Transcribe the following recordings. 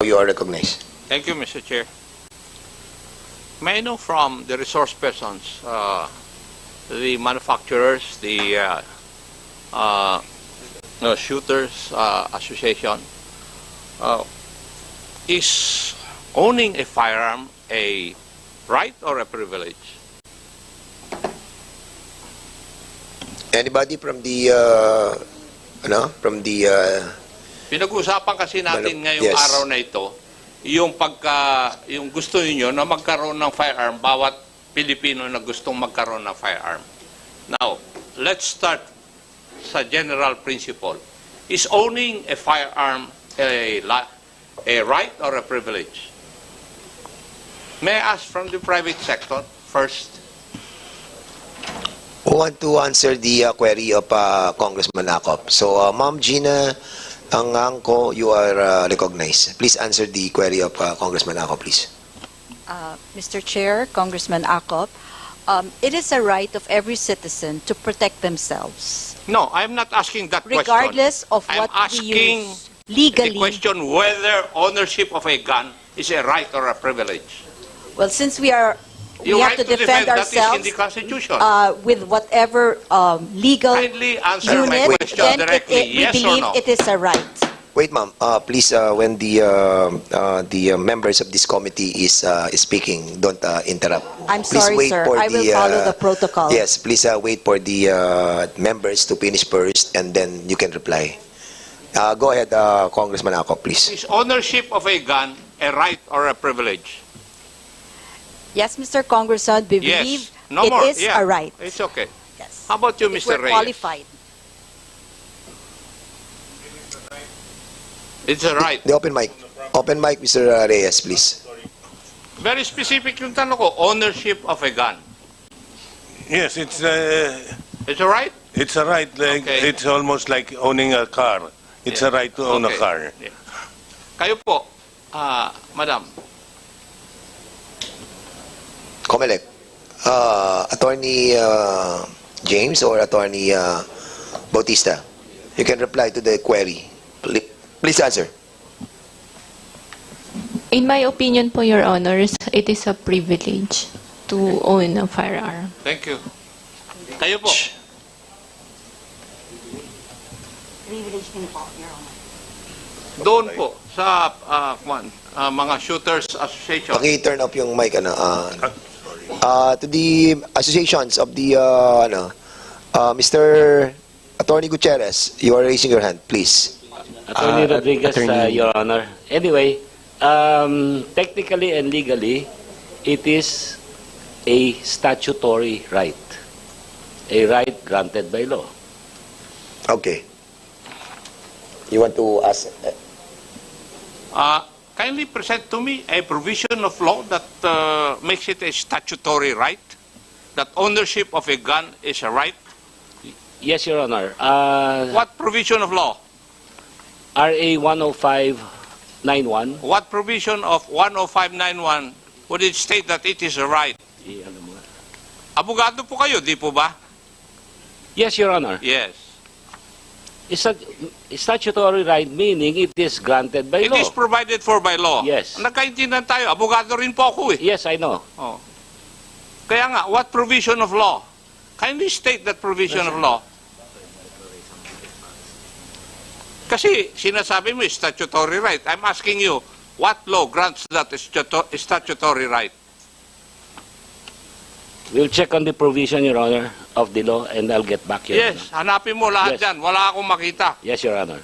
You are recognized. Thank you, Mr. Chair. May I know from the resource persons, the manufacturers, the shooters association, is owning a firearm a right or a privilege? Anybody from the Pinag-usapan kasi natin ngayong yes. araw na ito, yung gusto niyo na magkaroon ng firearm, bawat Pilipino na gustong magkaroon ng firearm. Now, let's start sa general principle. Is owning a firearm a right or a privilege? May I ask from the private sector first? Who want to answer the query of Congressman Acop? So, Ma'am Gina Angangco, you are recognized. Please answer the query of Congressman Acop, please. Mr. Chair, Congressman Acop, it is a right of every citizen to protect themselves, No, I'm not asking that regardless question. of what I'm we asking use legally. the question whether ownership of a gun is a right or a privilege. Well, since we have right to defend that is in ourselves the Constitution. with whatever legal Kindly answer my unit, question then directly, we yes or believe no? it is a right. Wait, ma'am. Please, when the members of this committee is speaking, don't interrupt. I'm Please sorry, wait sir. for I will follow the protocol. Yes, please wait for the members to finish first, and then you can reply. Go ahead, Congressman Acop, please. Is ownership of a gun a right or a privilege? Yes, Mr. Congressman, we believe Yes. No it more. is Yeah. a right. It's okay. Yes. How about you, If Mr. we're Reyes? qualified. It's a right. The open mic. Open mic, Mr. Reyes, please. Very specific yung tanong ko, ownership of a gun. Yes, it's It's a right? a right. Like, Okay. It's almost like owning a car. It's a right to own a Okay. car. Yeah. Kayo po, Madam, Comelec. Attorney James or Attorney Bautista, you can reply to the query. Please answer. In my opinion po, Your Honors, it is a privilege to own a firearm. thank you. Kayo po, doon po sa mga shooters association. Paki-turn up yung mic, to the associations of the, Mr. Attorney Gutierrez, you are raising your hand, please. Attorney Rodriguez, Your Honor. Anyway, technically and legally, it is a statutory right. A right granted by law. Okay. You want to ask? Kindly present to me a provision of law that makes it a statutory right, that ownership of a gun is a right. Yes, Your Honor. What provision of law? RA 10591. What provision of 10591 would it state that it is a right? Abogado po kayo, di po ba? Yes, Your Honor. Yes. It's a statutory right, meaning it is granted by It law. is provided for by law. Yes. Nagkaintindihan tayo. Abogado rin po ako eh. Yes, I know. Oh. Kaya nga, what provision of law? Kindly state that provision of law. Kasi sinasabi mo statutory right. I'm asking you, what law grants that statutory right? We'll check on the provision, Your Honor, of the law, and I'll get back, Your Yes, Honor. hanapin mo lahat Yes. dyan. Wala akong makita. Yes, Your Honor.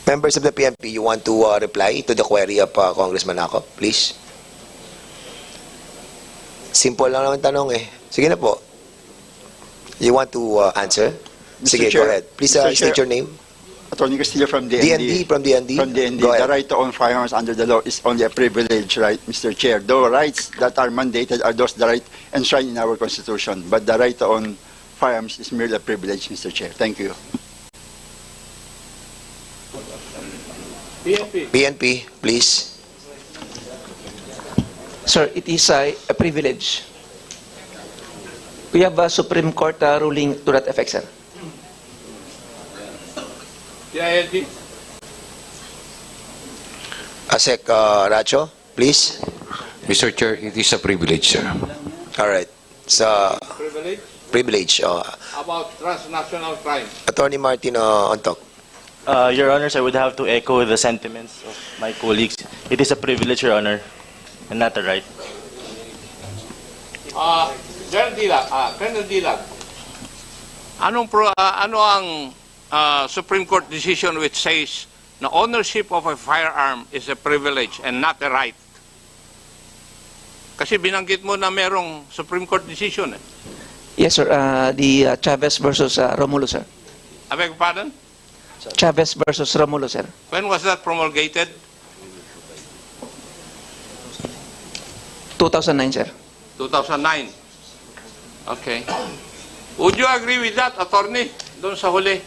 Members of the PNP, you want to reply to the query of Congressman Acop, please? Simple lang naman tanong eh. Sige na po. You want to answer? Mr. Sige, Chair, go ahead. Please Mr. state Chair. your name. Attorney Castillo from DND, from DND. From DND. Go The ahead. right to own firearms under the law is only a privilege, right, Mr. Chair? The rights that are mandated are those the right enshrined in our Constitution. But the right to own firearms is merely a privilege, Mr. Chair. Thank you. PNP, please. Sir, it is a privilege. We have a Supreme Court ruling to that effect, sir. CILG? Asek Racho, please. Mr. Chair, it is a privilege, sir. All right. Sa Privilege? privilege, About transnational crime. Attorney Martin Ontok. Your Honors, I would have to echo the sentiments of my colleagues. It is a privilege, Your Honor, and not a right. Colonel Dilag, Colonel Dilag, ano ang Supreme Court decision which says na ownership of a firearm is a privilege and not a right? Kasi binanggit mo na merong Supreme Court decision. Yes, sir. The Chavez versus Romulo, sir. I beg your pardon? Chavez versus Romulo, sir. When was that promulgated? 2009, sir. 2009. Okay. Would you agree with that, attorney? Doon sa huli.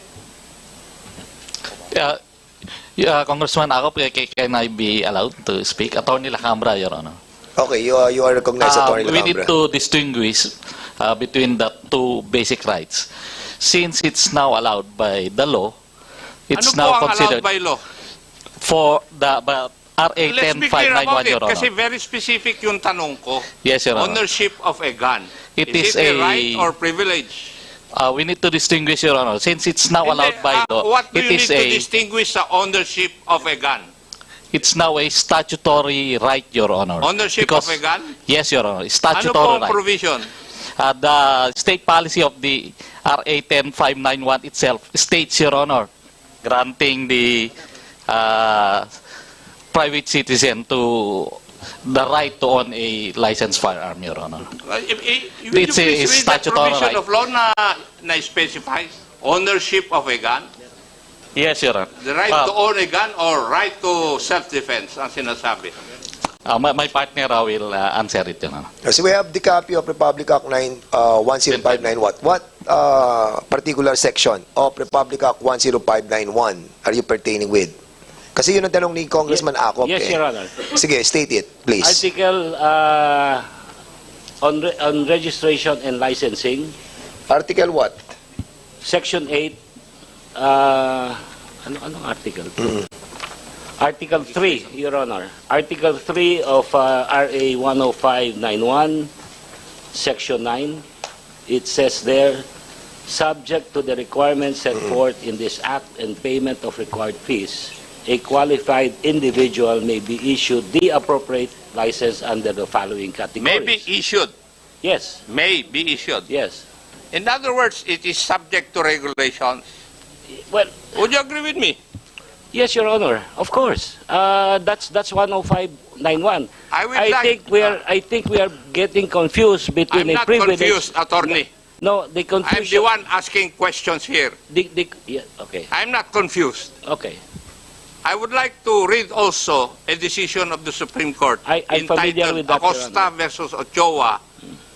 Congressman Akop, can I be allowed to speak? Attorney Lacambra, Your Honor. Okay, you are recognized, Attorney We need Lacambra. to distinguish between the two basic rights. Since it's now allowed by the law, it's Ano po now ang considered allowed by law? for the RA Let's be clear about 10591, it, Your Honor. kasi very specific yung tanong ko. Yes, Your Honor. Ownership of a gun. It is is it a a- right or privilege? We need to distinguish, Your Honor. Since it's now allowed by law, What do it you need is to a distinguish sa ownership of a gun? it's now a statutory right, Your Honor. Ownership Because- of a gun? Yes, Your Honor. Ano po Statutory ang right. provision? The state policy of the RA 10591 itself states, Your Honor, granting the private citizen to the right to own a licensed firearm, Your Honor. Will you It's a please read that statutory provision right. of law na specifies ownership of a gun? Yes, Your Honor. The right to own a gun or right to self-defense ang sinasabi. My partner will answer it, Your Honor. So we have the copy of Republic Act 10591. What particular section of Republic Act 10591 are you pertaining with? Kasi yun ang tanong ni Congressman Akop. Yes, Your Honor. Sige, state it, please. Article on registration and licensing, Article what? Section 8, anong article? Article 3, Your Honor. Article 3 of RA 10591, Section 9, it says there, subject to the requirements set forth in this Act and payment of required fees, a qualified individual may be issued the appropriate license under the following categories. May be issued. Yes, May be issued. yes. In other words, it is subject to regulations. Well, Would you agree with me? yes, Your Honor. Of course. That's 10591. I think we are getting confused I'm between a not privilege. confused, attorney. No, the I'm confusion. the one asking questions here. Yeah, okay. I'm not confused. Okay. I would like to read also a decision of the Supreme Court I'm familiar entitled with that, Your Acosta Honor. versus Ochoa,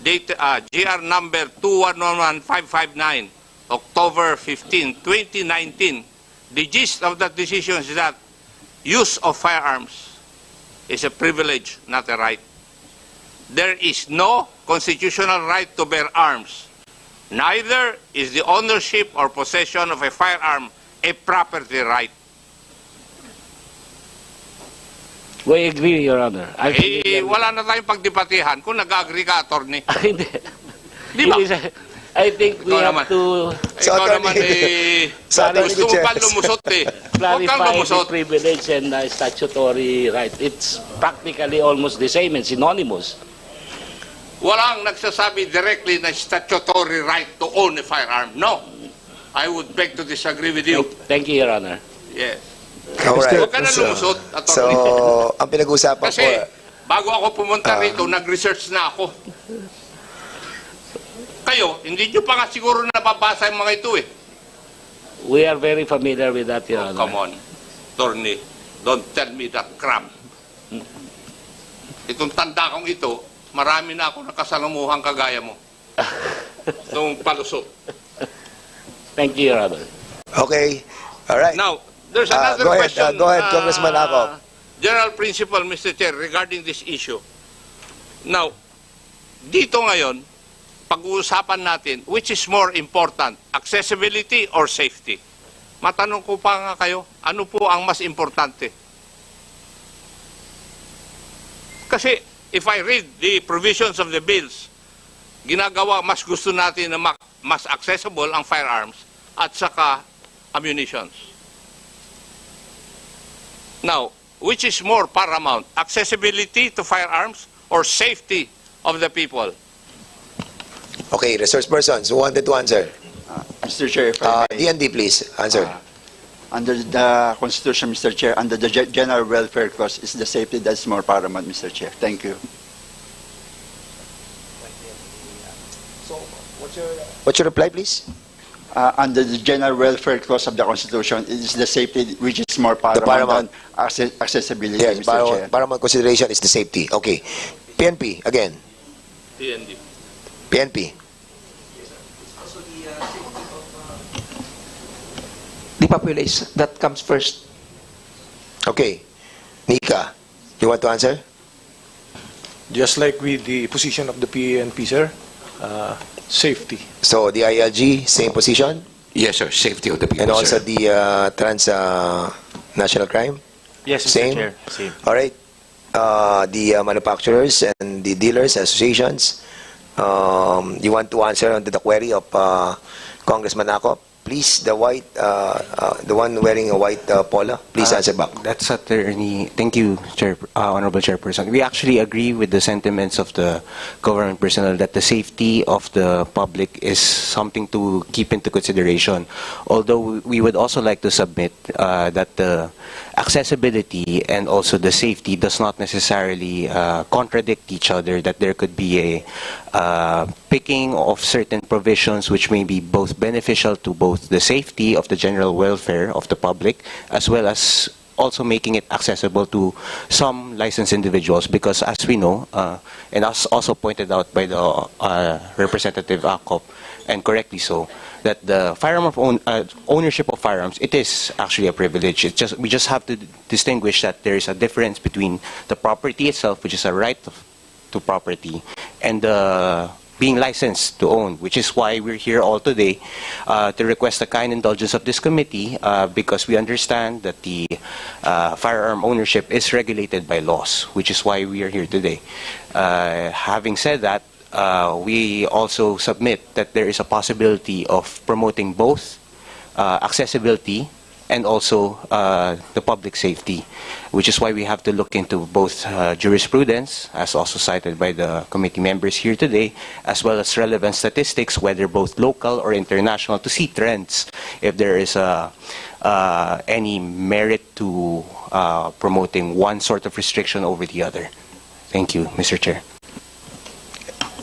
date, GR number 2111559, October 15, 2019. The gist of that decision is that use of firearms is a privilege, not a right. There is no constitutional right to bear arms. Neither is the ownership or possession of a firearm a property right. We agree, Your Honor. I'm familiar with- Wala na tayong pagdebatihan kung nag-agree ka, attorney. Hindi. Di ba? It is I think we Ikaw have naman. to So, Ikaw attorney- naman So, attorney gusto mo pa Gutierrez. lumusot eh. Huwag kang clarify the lumusot. privilege and statutory right. It's practically almost the same and synonymous. Walang nagsasabi directly na statutory right to own a firearm. No. I would beg to disagree with you. Thank you, Your Honor. Yes. Alright. Huwag ka na lumusot, So, attorney. ang pinag-usapan Kasi ko, bago ako pumunta rito, nag-research na ako. Kayo, hindi nyo pa nga siguro nababasa yung mga ito eh. We are very familiar with that, Your Oh, Honor. come on, attorney. Don't tell me that crap. Itong tanda kong ito, marami na ako nakasalamuhang kagaya mo. Itong palusot. Thank you, Your Honor. okay. Alright. Now, there's another go ahead, question. go ahead, Congressman Akop. General principle, Mr. Chair, regarding this issue. Now, dito ngayon, pag-uusapan natin, which is more important, accessibility or safety? Matanong ko pa nga kayo, ano po ang mas importante? Kasi if I read the provisions of the bills, ginagawa, mas gusto natin na mas accessible ang firearms at saka ammunitions. Now, which is more paramount? Accessibility to firearms or safety of the people? Okay, resource persons who wanted to answer. Mr. Chair, if I may. DND, please, answer. Under the Constitution, Mr. Chair, under the General Welfare Clause, is the safety that's more paramount, Mr. Chair. Thank you. What's your reply, please? Under the General Welfare Clause of the Constitution, it is the safety which is more paramount, paramount. than accessibility, Yes, Mr. Chair. paramount consideration is the safety. Okay. PNP, again. DND. PNP. The population, that comes first. Okay. Nika, you want to answer? Just like with the position of the PNP, sir, safety. So, the ILG, same position? Yes, sir. Safety of the people, And also sir. the national crime? Yes, Mr. Same? Chair. Same. All right. The manufacturers and the dealers associations, you want to answer on the query of Congressman Akop? Please, the one wearing a white polo, please answer back. That's attorney. Thank you, Honorable Chairperson. We actually agree with the sentiments of the government personnel that the safety of the public is something to keep into consideration. Although we would also like to submit that the accessibility and also the safety does not necessarily contradict each other, that there could be a picking of certain provisions which may be both beneficial to both the safety of the general welfare of the public as well as also making it accessible to some licensed individuals, because as we know, and as also pointed out by the Representative Akop, and correctly so, that the ownership of firearms, it is actually a privilege. We just have to distinguish that there is a difference between the property itself, which is a right to property, and being licensed to own, which is why we're here all today to request the kind indulgence of this committee, because we understand that the firearm ownership is regulated by laws, which is why we are here today. Having said that, we also submit that there is a possibility of promoting both accessibility and also the public safety, which is why we have to look into both jurisprudence, as also cited by the committee members here today, as well as relevant statistics, whether both local or international, to see trends, if there is any merit to promoting one sort of restriction over the other. Thank you, Mr. Chair.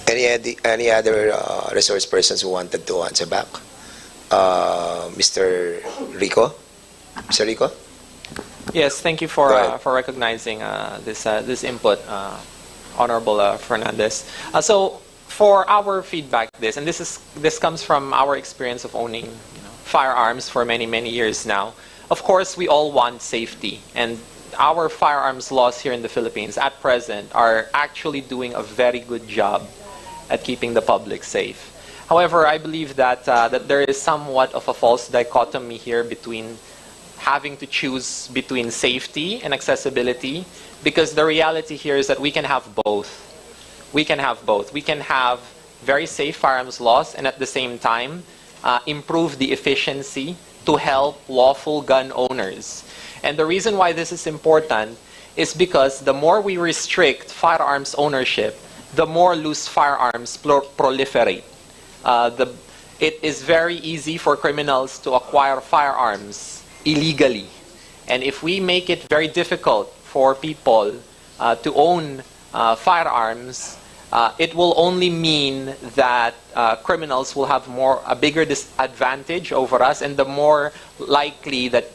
Any other resource persons who wanted to answer back? Mr. Rico? Mr. Rico? Yes, thank you for recognizing this input, Honorable Fernandez. So, for our feedback, this comes from our experience of owning firearms for many years now. Of course, we all want safety, and our firearms laws here in the Philippines at present are actually doing a very good job at keeping the public safe. However, I believe that there is somewhat of a false dichotomy here between having to choose between safety and accessibility, because the reality here is that we can have both. We can have both. We can have very safe firearms laws and at the same time improve the efficiency to help lawful gun owners. And the reason why this is important is because the more we restrict firearms ownership, the more loose firearms proliferate. It is very easy for criminals to acquire firearms illegally. And if we make it very difficult for people to own firearms, it will only mean that criminals will have a bigger disadvantage over us, and the more likely that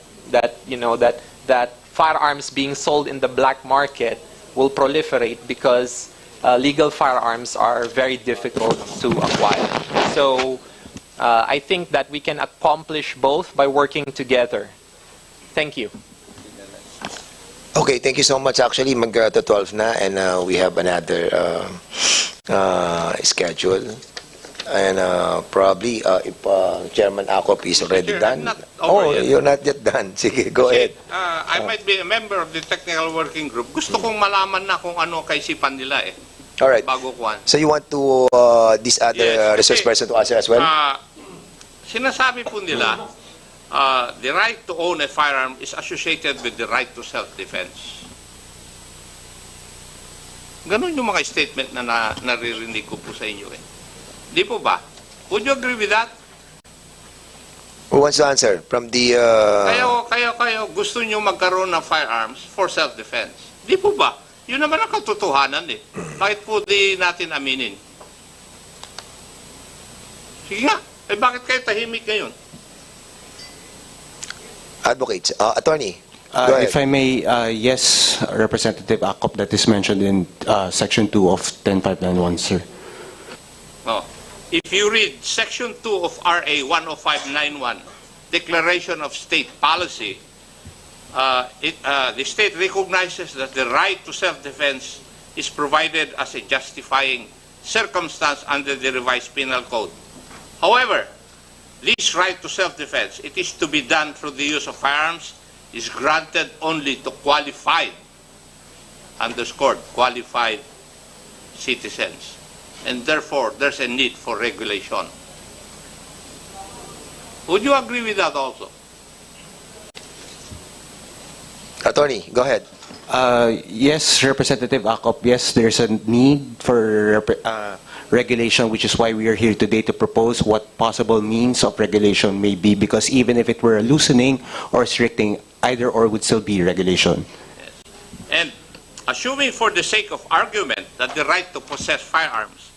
firearms being sold in the black market will proliferate, because legal firearms are very difficult to acquire. So I think that we can accomplish both by working together. Thank you. Okay, thank you so much. Actually, mag-12 na, and we have another schedule. And probably, if Chairman Acop is already Chair, done. I'm not over yet. You're not yet done. Sige, go ahead. I might be a member of the technical working group. Gusto kong malaman na kung ano kaisipan nila eh. Alright. Bago kuhan. So you want to this other Yes, resource kasi, person to answer as well? Sinasabi po nila, the right to own a firearm is associated with the right to self-defense. Ganon yung mga statement na naririnig ko po sa inyo eh. Di po ba? Would you agree with that? Who wants to answer? From the... Kayo, gusto nyo magkaroon ng firearms for self-defense. Di po ba? Yun naman ang katotohanan eh. Bakit po di natin aminin? Sige nga. Eh bakit kayo tahimik ngayon? Advocates. Attorney, go ahead. If I may, yes, Representative Acop, that is mentioned in Section 2 of 10591, sir. Oh. If you read Section 2 of RA 10591, Declaration of State Policy, the state recognizes that the right to self-defense is provided as a justifying circumstance under the revised penal code. However, this right to self-defense, it is to be done through the use of firearms, is granted only to qualified, underscored, qualified citizens. And therefore, there's a need for regulation. Would you agree with that also? Attorney, go ahead. Yes, Representative Acop, yes, there's a need for regulation, which is why we are here today to propose what possible means of regulation may be, because even if it were a loosening or restricting, either or would still be regulation. Yes. And assuming for the sake of argument that the right to possess firearms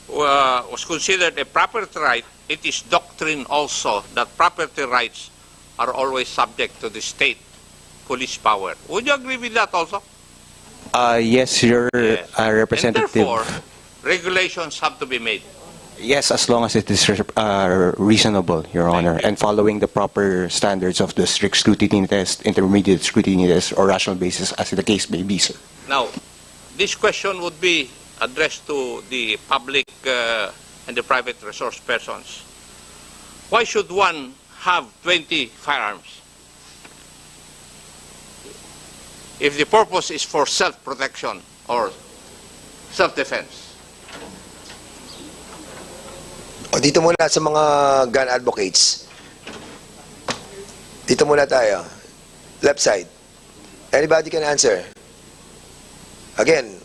was considered a property right, it is doctrine also that property rights are always subject to the state police power. Would you agree with that also? Yes, your Representative. And therefore, regulations have to be made. Yes, as long as it is reasonable, Your Honor, and following the proper standards of the strict scrutiny test, intermediate scrutiny test, or rational basis, as the case may be, sir. Now, this question would be addressed to the public and the private resource persons. Why should one have 20 firearms? If the purpose is for self-protection or self-defense. O, dito muna sa mga gun advocates. Dito muna tayo. Left side. Anybody can answer. Again.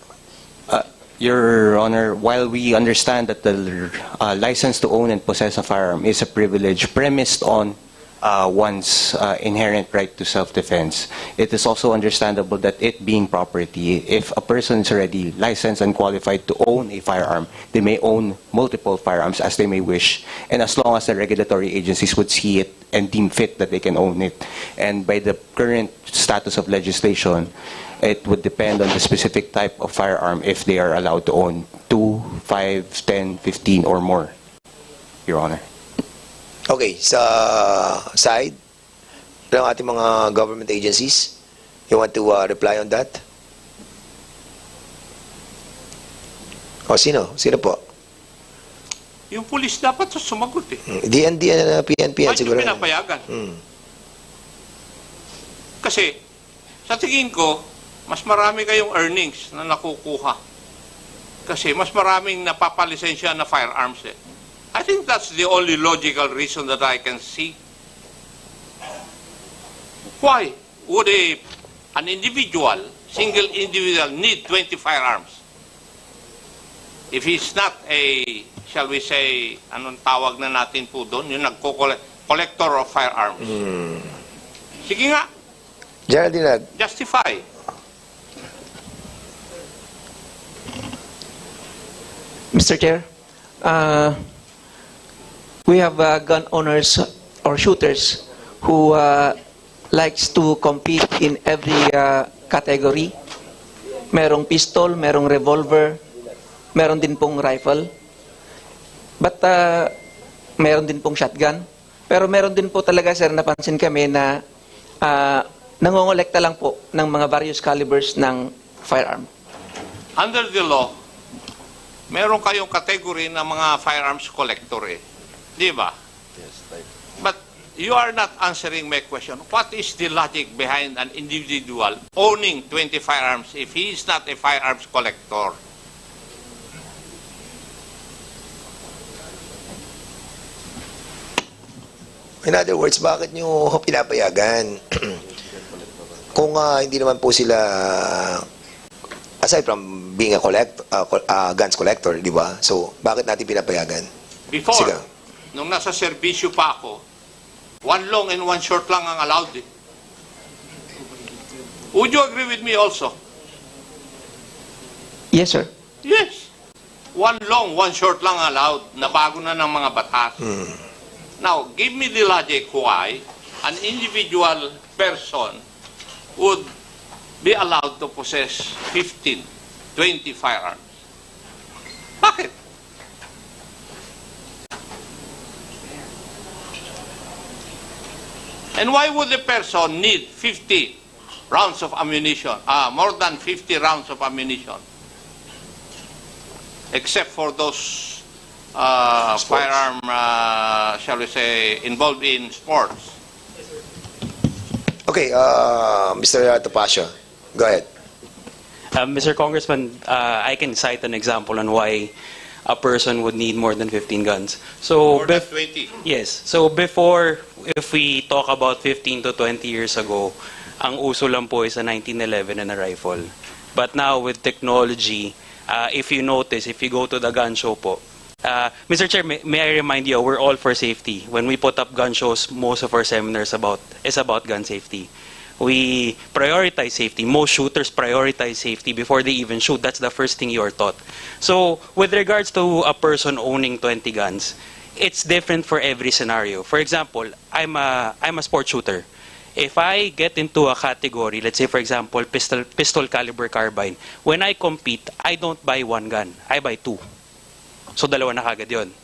Your Honor, while we understand that the license to own and possess a firearm is a privilege premised on one's inherent right to self-defense, it is also understandable that it being property, if a person is already licensed and qualified to own a firearm, they may own multiple firearms as they may wish, and as long as the regulatory agencies would see it and deem fit that they can own it. And by the current status of legislation, it would depend on the specific type of firearm if they are allowed to own 2, 5, 10, 15, or more, Your Honor. Okay, sa side ng ating mga government agencies, you want to reply on that? O, sino? Sino po? Yung pulis dapat sumagot eh. DND and PNP Bakit siguro. yung pinapayagan? Kasi, sa tingin ko, mas marami kayong earnings na nakukuha. Kasi mas maraming napapalisensya na firearms eh. I think that's the only logical reason that I can see. Why would an individual, single individual, need 20 firearms? If he's not a, shall we say, anong tawag na natin po doon, yung collector of firearms. Sige nga. Geraldine, justify. Mr. Chair, we have gun owners or shooters who likes to compete in every category. Merong pistol, merong revolver, meron din pong rifle. But meron din pong shotgun. Pero meron din po talaga, sir, napansin kami na nangongolekta lang po ng mga various calibers ng firearm. Under the law, meron kayong category ng mga firearms collector eh. Di ba? But you are not answering my question. What is the logic behind an individual owning 20 firearms if he is not a firearms collector? In other words, bakit nyo pinapayagan? Kung hindi naman po sila, aside from being a guns collector, di ba? So, bakit natin pinapayagan? Before, Sige. nung nasa serbisyo pa ako, one long and one short lang ang allowed eh. Would you agree with me also? Yes, sir. Yes. One long, one short lang allowed. Nabago na ng mga batas. Now, give me the logic why an individual person would be allowed to possess 15, 20 firearms. Bakit? And why would a person need 50 rounds of ammunition, more than 50 rounds of ammunition? Except for those firearm, shall we say, involved in sports. Okay, Mr. Topacio, go ahead. Mr. Congressman, I can cite an example on why a person would need more than 15 guns. So, More than 20. yes. So before, if we talk about 15 to 20 years ago, ang uso lang po is a 1911 and a rifle. But now with technology, if you notice, if you go to the gun show po, Mr. Chair, may I remind you, we're all for safety. When we put up gun shows, most of our seminars is about gun safety. We prioritize safety. Most shooters prioritize safety before they even shoot. That's the first thing you are taught. So, with regards to a person owning 20 guns, it's different for every scenario. For example, I'm a sports shooter. If I get into a category, let's say for example, pistol caliber carbine, when I compete, I don't buy one gun. I buy two. So dalawa na kagad yun.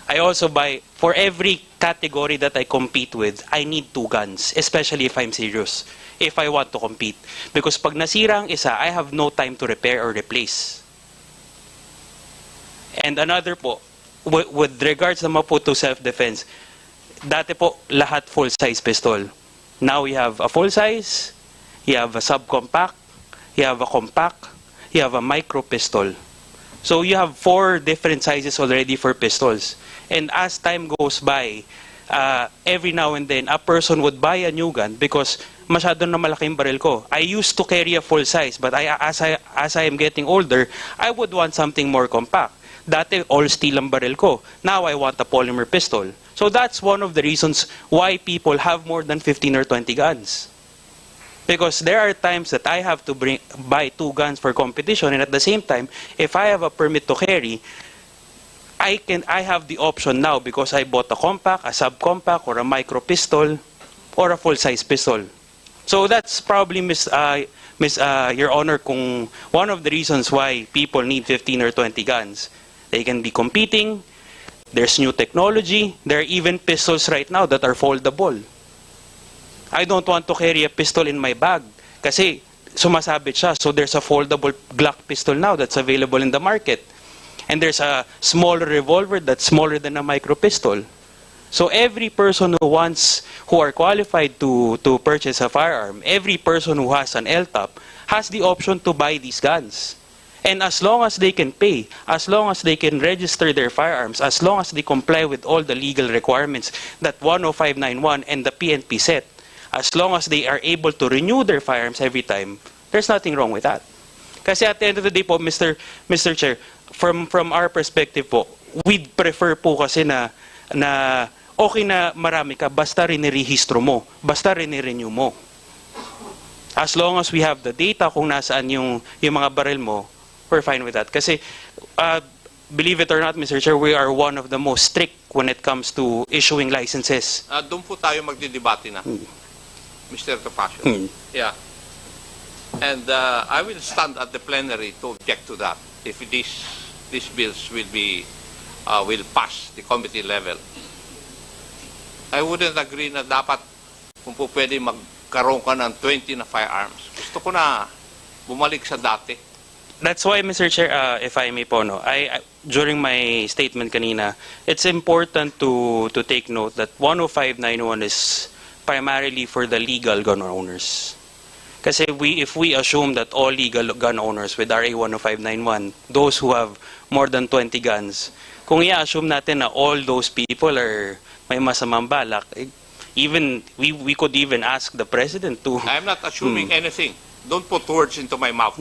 I also buy, for every category that I compete with, I need two guns, especially if I'm serious, if I want to compete. Because pag nasira ang isa, I have no time to repair or replace. And another po, with regards naman po to self-defense, dati po lahat full-size pistol. Now we have a full-size, you have a subcompact, you have a compact, you have a micro pistol. So you have 4 different sizes already for pistols. And as time goes by, every now and then, a person would buy a new gun because masyado na malaki yung baril ko. I used to carry a full size, but as I am getting older, I would want something more compact. Dati, all steel ang baril ko. Now I want a polymer pistol. So that's one of the reasons why people have more than 15 or 20 guns. Because there are times that I have to buy 2 guns for competition, and at the same time, if I have a permit to carry, I have the option now because I bought a compact, a subcompact, or a micro pistol, or a full-size pistol. So that's probably, Your Honor, kung one of the reasons why people need 15 or 20 guns. They can be competing, there's new technology, there are even pistols right now that are foldable. I don't want to carry a pistol in my bag kasi sumasabit siya. So there's a foldable Glock pistol now that's available in the market. And there's a smaller revolver that's smaller than a micro pistol. So every person who are qualified to purchase a firearm, every person who has an LTOP has the option to buy these guns. And as long as they can pay, as long as they can register their firearms, as long as they comply with all the legal requirements that 10591 and the PNP set, as long as they are able to renew their firearms every time, there's nothing wrong with that. Kasi at the end of the day po, Mr. Chair, from our perspective po, we'd prefer po kasi na okay na marami ka, basta rinirehistro mo, basta rini-renew mo. As long as we have the data kung nasaan yung mga baril mo, we're fine with that. Kasi, believe it or not, Mr. Chair, we are one of the most strict when it comes to issuing licenses. Doon po tayo magdidebate na, Mr. Topacio. Yeah. And I will stand at the plenary to object to that if these bills will pass the committee level. I wouldn't agree na dapat kung po pwede magkaroon ka ng 20 na firearms. Gusto ko na bumalik sa dati. That's why, Mr. Chair, if I may po, no, during my statement kanina, it's important to take note that 10591 is primarily for the legal gun owners. Kasi if we assume that all legal gun owners with RA 10591, those who have more than 20 guns, kung i-assume natin na all those people are may masamang balak, even we could even ask the president to. I'm not assuming anything. Don't put words into my mouth.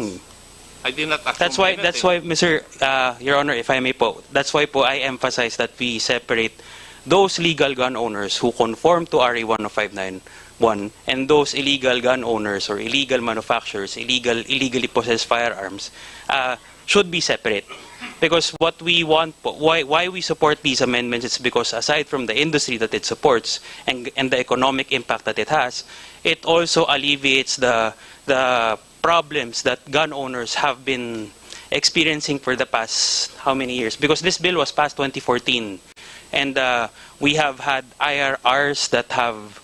I did not assume That's why, anything. Mr. Your Honor, if I may po, that's why po I emphasize that we separate those legal gun owners who conform to RA 10591 and those illegal gun owners or illegal manufacturers, illegally possessed firearms, should be separate. Because what we want, why we support these amendments is because aside from the industry that it supports and the economic impact that it has, it also alleviates the problems that gun owners have been experiencing for the past how many years? Because this bill was passed 2014, and we have had IRRs that have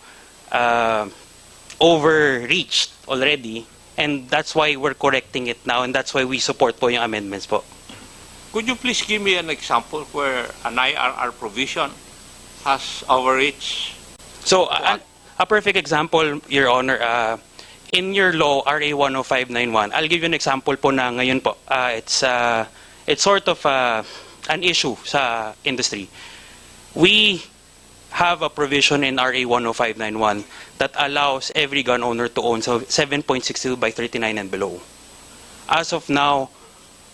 overreached already, and that's why we're correcting it now, and that's why we support po yung amendments po. Could you please give me an example where an IRR provision has overreached? So, a perfect example, Your Honor, in your law, RA 10591, I'll give you an example po na ngayon po. It's sort of an issue sa industry. We have a provision in RA 10591 that allows every gun owner to own 7.62 by 39 and below. As of now,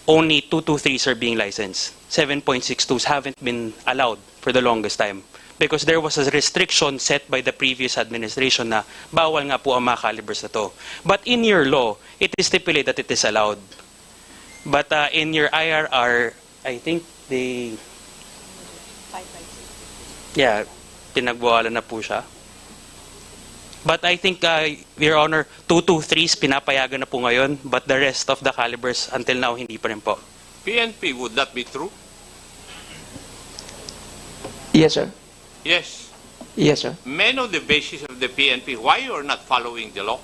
only 223s are being licensed. 7.62s haven't been allowed for the longest time. Because there was a restriction set by the previous administration na bawal nga po ang mga calibers na to. But in your law, it is stipulated that it is allowed. But in your IRR, I think they... Yeah, pinagbawalan na po siya. But I think, Your Honor, 223s pinapayagan na po ngayon, but the rest of the calibers until now hindi pa rin po. PNP, would that be true? Yes, sir. Yes. Yes, sir. May know the basis of the PNP. Why you are not following the law?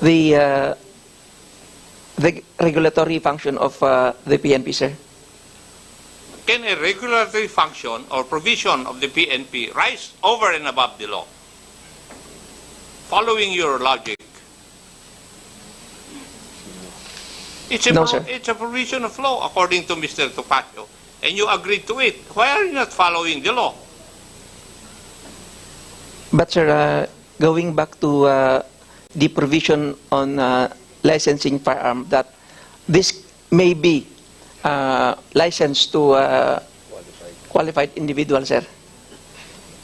The regulatory function of the PNP, sir. Can a regulatory function or provision of the PNP rise over and above the law? Following your logic. It's a provision of law according to Mr. Topacio, and you agreed to it. Why are you not following the law? But, sir, going back to the provision on licensing firearm, that this may be licensed to qualified individual, sir.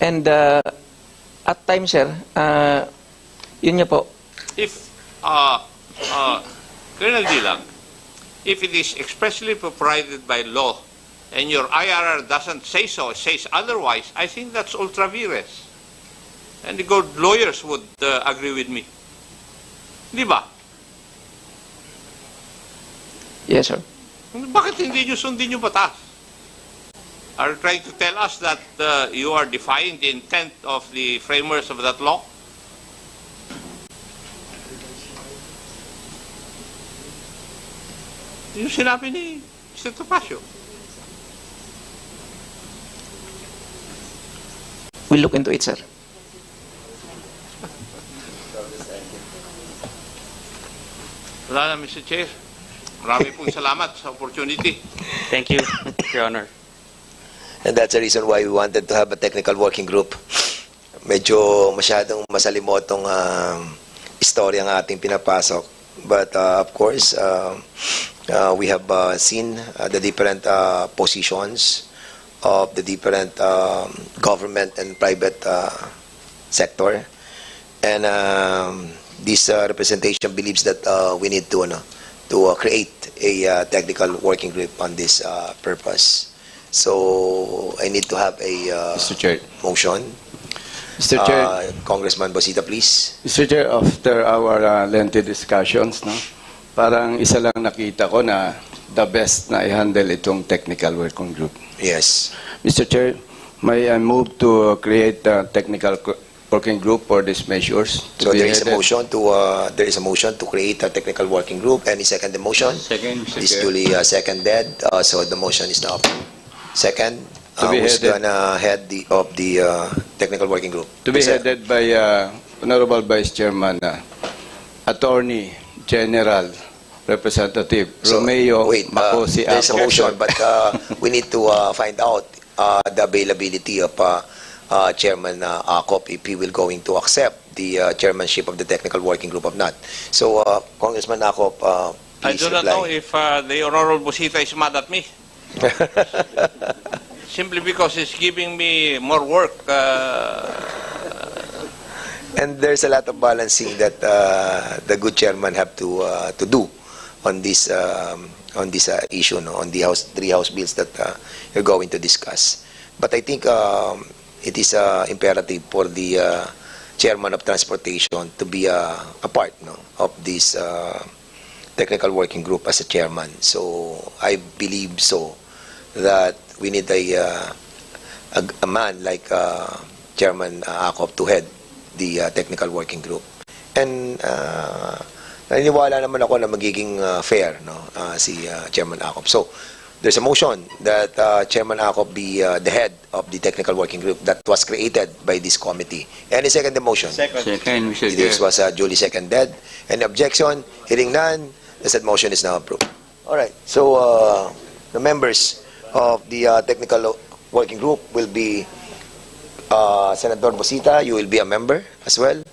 And at times, sir, yun nga po. If, Colonel Dilag, if it is expressly provided by law and your IRR doesn't say so, says otherwise, I think that's ultra vires. And the good lawyers would agree with me. Di ba? Yes, sir. Bakit hindi nyo sundin yung batas? Are you trying to tell us that you are defying the intent of the framers of that law? Yung sinabi ni Mr. Topacio. We'll look into it, sir. Wala na, Mr. Chair. Marami pong salamat sa opportunity. Thank you, Your Honor. And that's the reason why we wanted to have a technical working group. Medyo masyadong masalimotong istorya ang ating pinapasok. But of course, we have seen the different positions of the different government and private sector. And this representation believes that we need to create a technical working group on this purpose. So I need to have a Mr. Chair. motion. Mr. Chair. Congressman Bosita, please. Mr. Chair, after our lengthy discussions, no, parang isa lang nakita ko na the best na i-handle itong technical working group. Yes. Mr. Chair, may I move to create a technical working group for these measures? to So be there is a headed- motion to create a technical working group. Any second the motion? Second, Mr. Is Chair. duly seconded. So the motion is now approved. Second, To be who's headed- gonna head the technical working group? To be Is that- headed by Honorable Vice Chairman, Attorney General Representative Romeo wait, Macosi there's a Acop. motion, but we need to find out the availability of Chairman Acop if he will going to accept the chairmanship of the technical working group or not. So, Congressman Acop, I please do not reply. know if the Honorable Busita is mad at me. Simply because he's giving me more work. And there's a lot of balancing that the good chairman have to do on this issue, no, on the three house bills that you're going to discuss. But I think it is imperative for the chairman of transportation to be a part, no, of this technical working group as a chairman. So I believe so that we need a man like Chairman Acop to head the technical working group. And naniniwala naman ako na magiging fair, no, si Chairman Acop. So there's a motion that Chairman Acop be the head of the technical working group that was created by this committee. Any second the motion? Second, Mr. Chair. This was duly seconded. Any objection? Hearing none, the said motion is now approved. All right. So the members of the technical working group will be Senator Busita, you will be a member as well.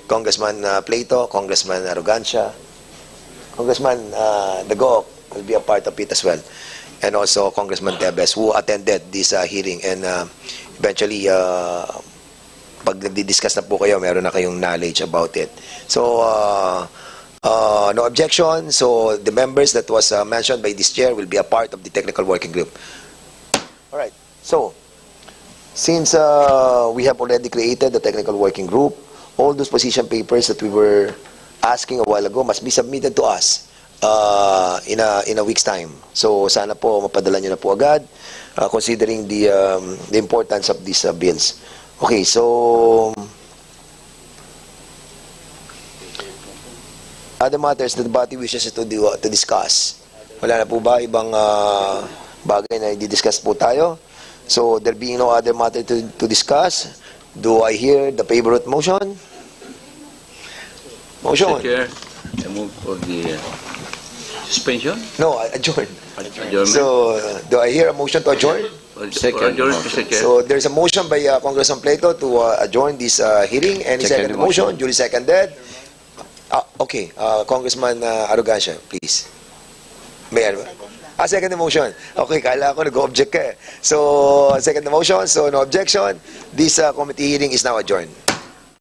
Congressman Plato, Congressman Arrogancia, Congressman Dago will be a part of it as well. And also Congressman Tebes, who attended this hearing. And eventually, pag nagdi-discuss na po kayo, meron na kayong knowledge about it. So, no objection. So, the members that was mentioned by this chair will be a part of the technical working group. All right. So, since we have already created the technical working group, all those position papers that we were asking a while ago must be submitted to us in a week's time. So sana po mapadala nyo na po agad, considering the importance of these bills. Okay, so other matters that the body wishes to discuss. Wala na po ba ibang bagay na i-discuss po tayo? So, there being no other matter to discuss, do I hear the favorite motion? Motion. Mr. Chair, I move for the suspension. No, adjourn. Adjournment. So, do I hear a motion to adjourn? Second, Mr. Chair. So, there's a motion by Congressman Plato to adjourn this hearing. Any second motion? Duly seconded. Okay, Congressman Arrogancia, please. Mayor. Second the motion. Okay, kala ko nag-object ka eh. So, second the motion. So, no objection. This committee hearing is now adjourned.